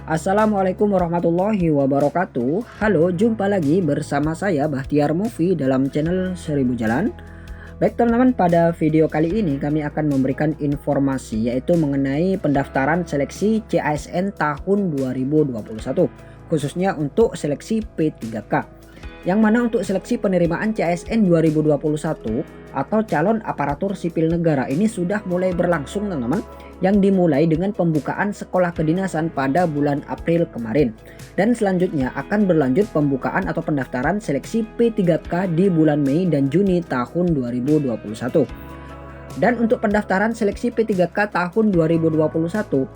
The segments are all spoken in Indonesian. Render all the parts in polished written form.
Assalamualaikum warahmatullahi wabarakatuh. Halo, jumpa lagi bersama saya Bahtiar Movie dalam channel 1000 Jalan. Baik teman-teman, pada video kali ini kami akan memberikan informasi yaitu mengenai pendaftaran seleksi CASN tahun 2021, khususnya untuk seleksi P3K. Yang mana untuk seleksi penerimaan CASN 2021 atau calon aparatur sipil negara ini sudah mulai berlangsung teman-teman, yang dimulai dengan pembukaan sekolah kedinasan pada bulan April kemarin, dan selanjutnya akan berlanjut pembukaan atau pendaftaran seleksi P3K di bulan Mei dan Juni tahun 2021. Dan untuk pendaftaran seleksi P3K tahun 2021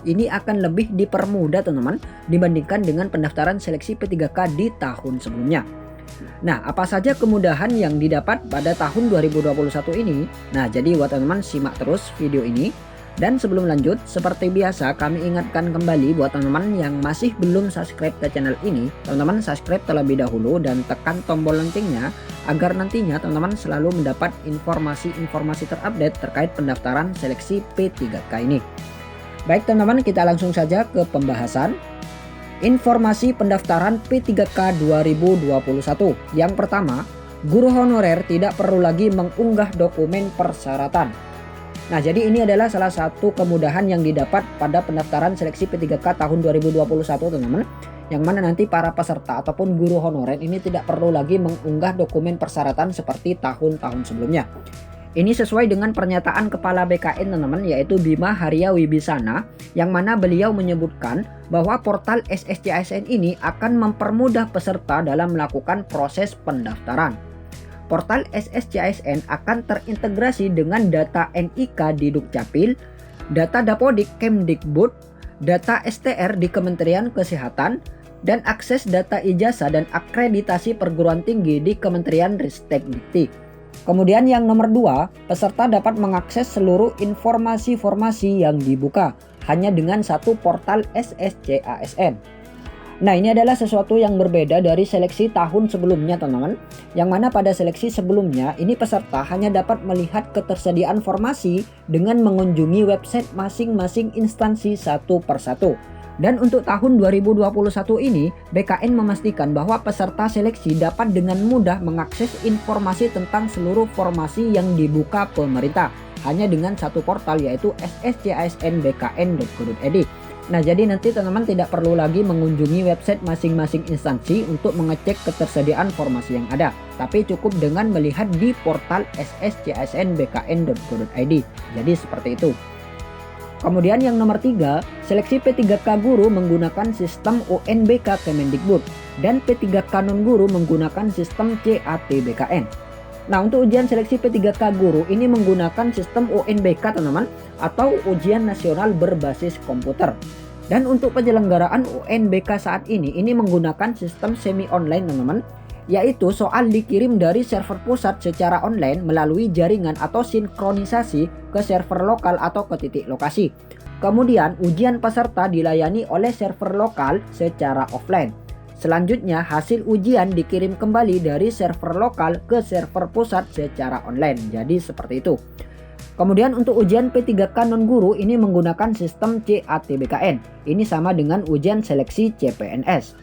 ini akan lebih dipermudah teman-teman dibandingkan dengan pendaftaran seleksi P3K di tahun sebelumnya. Nah, apa saja kemudahan yang didapat pada tahun 2021 ini? Nah, jadi buat teman-teman simak terus video ini. Dan sebelum lanjut, seperti biasa kami ingatkan kembali buat teman-teman yang masih belum subscribe ke channel ini, teman-teman subscribe terlebih dahulu dan tekan tombol loncengnya agar nantinya teman-teman selalu mendapat informasi-informasi terupdate terkait pendaftaran seleksi P3K ini. Baik teman-teman, kita langsung saja ke pembahasan. Informasi pendaftaran P3K 2021. Yang pertama, guru honorer tidak perlu lagi mengunggah dokumen persyaratan. Nah, jadi ini adalah salah satu kemudahan yang didapat pada pendaftaran seleksi P3K tahun 2021 teman-teman, yang mana nanti para peserta ataupun guru honorer ini tidak perlu lagi mengunggah dokumen persyaratan seperti tahun-tahun sebelumnya. Ini sesuai dengan pernyataan Kepala BKN teman-teman, yaitu Bima Haria Wibisana, yang mana beliau menyebutkan bahwa portal SSCASN ini akan mempermudah peserta dalam melakukan proses pendaftaran. Portal SSCASN akan terintegrasi dengan data NIK di Dukcapil, data Dapodik Kemdikbud, data STR di Kementerian Kesehatan, dan akses data ijazah dan akreditasi perguruan tinggi di Kementerian Ristekdikti. Kemudian yang nomor 2, peserta dapat mengakses seluruh informasi-informasi yang dibuka hanya dengan satu portal SSCASN. Nah, ini adalah sesuatu yang berbeda dari seleksi tahun sebelumnya teman-teman, yang mana pada seleksi sebelumnya ini peserta hanya dapat melihat ketersediaan formasi dengan mengunjungi website masing-masing instansi satu persatu. Dan untuk tahun 2021 ini BKN memastikan bahwa peserta seleksi dapat dengan mudah mengakses informasi tentang seluruh formasi yang dibuka pemerintah hanya dengan satu portal, yaitu sscsnbkn.go.id. Nah, jadi nanti teman-teman tidak perlu lagi mengunjungi website masing-masing instansi untuk mengecek ketersediaan formasi yang ada, tapi cukup dengan melihat di portal sscsnbkn.go.id. Jadi seperti itu. Kemudian yang nomor 3, seleksi P3K guru menggunakan sistem UNBK Kemendikbud dan P3K non guru menggunakan sistem CAT-BKN. Nah, untuk ujian seleksi P3K guru ini menggunakan sistem UNBK teman-teman, atau ujian nasional berbasis komputer. Dan untuk penyelenggaraan UNBK saat ini menggunakan sistem semi online teman-teman, yaitu soal dikirim dari server pusat secara online melalui jaringan atau sinkronisasi ke server lokal atau ke titik lokasi. Kemudian ujian peserta dilayani oleh server lokal secara offline. Selanjutnya hasil ujian dikirim kembali dari server lokal ke server pusat secara online. Jadi seperti itu. Kemudian untuk ujian P3K non guru ini menggunakan sistem CAT-BKN. Ini sama dengan ujian seleksi CPNS.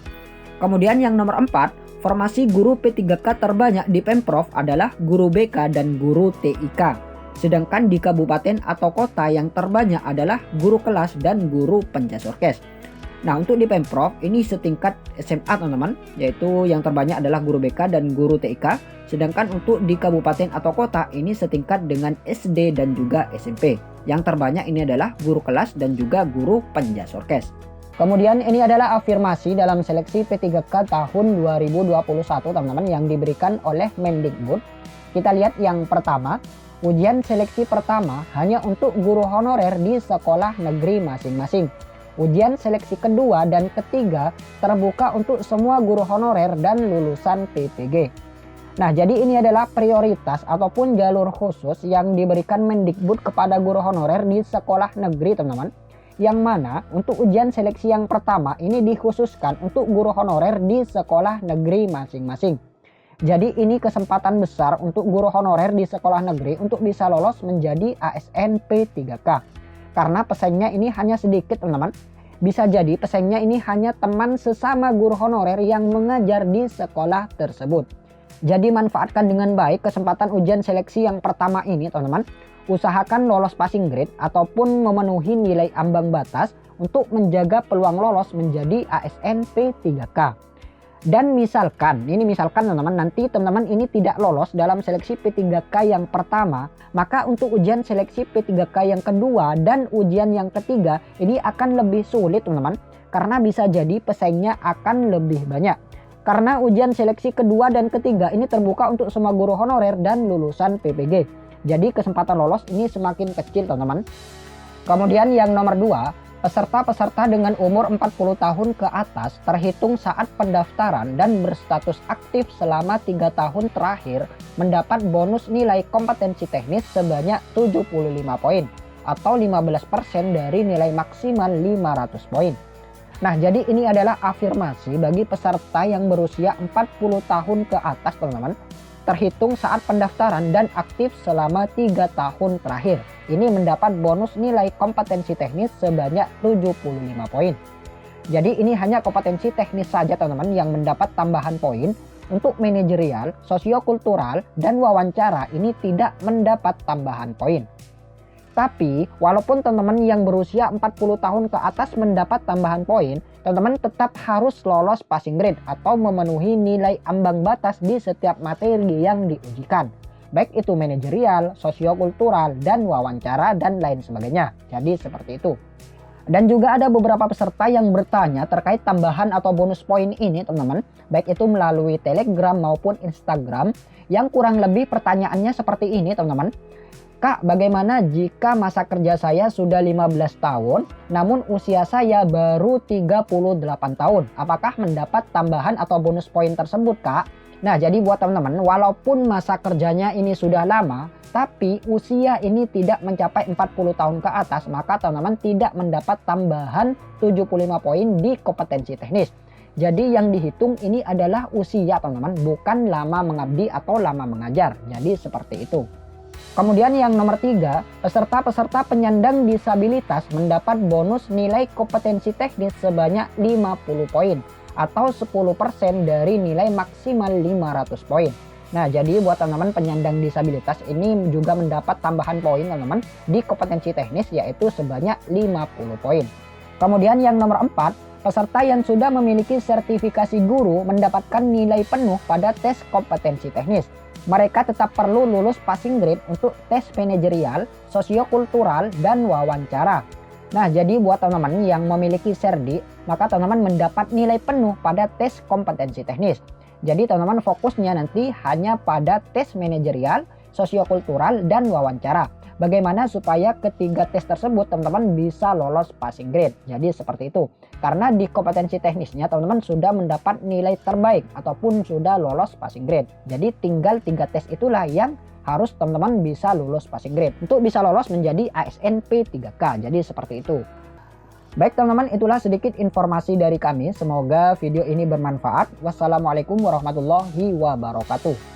Kemudian yang nomor 4, formasi guru P3K terbanyak di Pemprov adalah guru BK dan guru TIK. Sedangkan di kabupaten atau kota yang terbanyak adalah guru kelas dan guru penjasorkes. Nah, untuk di Pemprov ini setingkat SMA teman-teman, yaitu yang terbanyak adalah guru BK dan guru TIK. Sedangkan untuk di kabupaten atau kota ini setingkat dengan SD dan juga SMP. Yang terbanyak ini adalah guru kelas dan juga guru penjasorkes. Kemudian ini adalah afirmasi dalam seleksi P3K tahun 2021 teman-teman yang diberikan oleh Mendikbud. Kita lihat yang pertama, ujian seleksi pertama hanya untuk guru honorer di sekolah negeri masing-masing. Ujian seleksi kedua dan ketiga terbuka untuk semua guru honorer dan lulusan PPG. Nah, jadi ini adalah prioritas ataupun jalur khusus yang diberikan Mendikbud kepada guru honorer di sekolah negeri teman-teman, Yang mana untuk ujian seleksi yang pertama ini dikhususkan untuk guru honorer di sekolah negeri masing-masing. Jadi ini kesempatan besar untuk guru honorer di sekolah negeri untuk bisa lolos menjadi ASN P3K. Karena pesaingnya ini hanya sedikit teman-teman. Bisa jadi pesaingnya ini hanya teman sesama guru honorer yang mengajar di sekolah tersebut. Jadi manfaatkan dengan baik kesempatan ujian seleksi yang pertama ini teman-teman. Usahakan lolos passing grade ataupun memenuhi nilai ambang batas untuk menjaga peluang lolos menjadi ASN P3K. Dan misalkan teman-teman nanti teman-teman ini tidak lolos dalam seleksi P3K yang pertama, maka untuk ujian seleksi P3K yang kedua dan ujian yang ketiga ini akan lebih sulit teman-teman, karena bisa jadi pesaingnya akan lebih banyak. Karena ujian seleksi kedua dan ketiga ini terbuka untuk semua guru honorer dan lulusan PPG. Jadi kesempatan lolos ini semakin kecil teman-teman. Kemudian yang nomor 2, peserta-peserta dengan umur 40 tahun ke atas terhitung saat pendaftaran dan berstatus aktif selama 3 tahun terakhir mendapat bonus nilai kompetensi teknis sebanyak 75 poin atau 15% dari nilai maksimal 500 poin. Nah, jadi ini adalah afirmasi bagi peserta yang berusia 40 tahun ke atas teman-teman, terhitung saat pendaftaran dan aktif selama 3 tahun terakhir. Ini mendapat bonus nilai kompetensi teknis sebanyak 75 poin. Jadi ini hanya kompetensi teknis saja teman-teman yang mendapat tambahan poin. Untuk manajerial, sosiokultural, dan wawancara ini tidak mendapat tambahan poin. Tapi walaupun teman-teman yang berusia 40 tahun ke atas mendapat tambahan poin, teman-teman tetap harus lolos passing grade atau memenuhi nilai ambang batas di setiap materi yang diujikan. Baik itu manajerial, sosiokultural, dan wawancara, dan lain sebagainya. Jadi seperti itu. Dan juga ada beberapa peserta yang bertanya terkait tambahan atau bonus poin ini teman-teman. Baik itu melalui Telegram maupun Instagram. Yang kurang lebih pertanyaannya seperti ini teman-teman. Kak, bagaimana jika masa kerja saya sudah 15 tahun, namun usia saya baru 38 tahun? Apakah mendapat tambahan atau bonus poin tersebut, Kak? Nah, jadi buat teman-teman, walaupun masa kerjanya ini sudah lama, tapi usia ini tidak mencapai 40 tahun ke atas, maka teman-teman tidak mendapat tambahan 75 poin di kompetensi teknis. Jadi yang dihitung ini adalah usia teman-teman, bukan lama mengabdi atau lama mengajar. Jadi seperti itu. Kemudian yang nomor 3, peserta-peserta penyandang disabilitas mendapat bonus nilai kompetensi teknis sebanyak 50 poin atau 10% dari nilai maksimal 500 poin. Nah, jadi buat teman-teman penyandang disabilitas ini juga mendapat tambahan poin teman-teman di kompetensi teknis yaitu sebanyak 50 poin. Kemudian yang nomor 4, peserta yang sudah memiliki sertifikasi guru mendapatkan nilai penuh pada tes kompetensi teknis. Mereka tetap perlu lulus passing grade untuk tes manajerial, sosiokultural, dan wawancara. Nah, jadi buat teman-teman yang memiliki serdi, maka teman-teman mendapat nilai penuh pada tes kompetensi teknis. Jadi teman-teman fokusnya nanti hanya pada tes manajerial, sosiokultural, dan wawancara. Bagaimana supaya ketiga tes tersebut teman-teman bisa lolos passing grade. Jadi seperti itu. Karena di kompetensi teknisnya teman-teman sudah mendapat nilai terbaik ataupun sudah lolos passing grade. Jadi tinggal 3 tes itulah yang harus teman-teman bisa lulus passing grade untuk bisa lolos menjadi ASN P3K. Jadi seperti itu. Baik teman-teman, itulah sedikit informasi dari kami. Semoga video ini bermanfaat. Wassalamualaikum warahmatullahi wabarakatuh.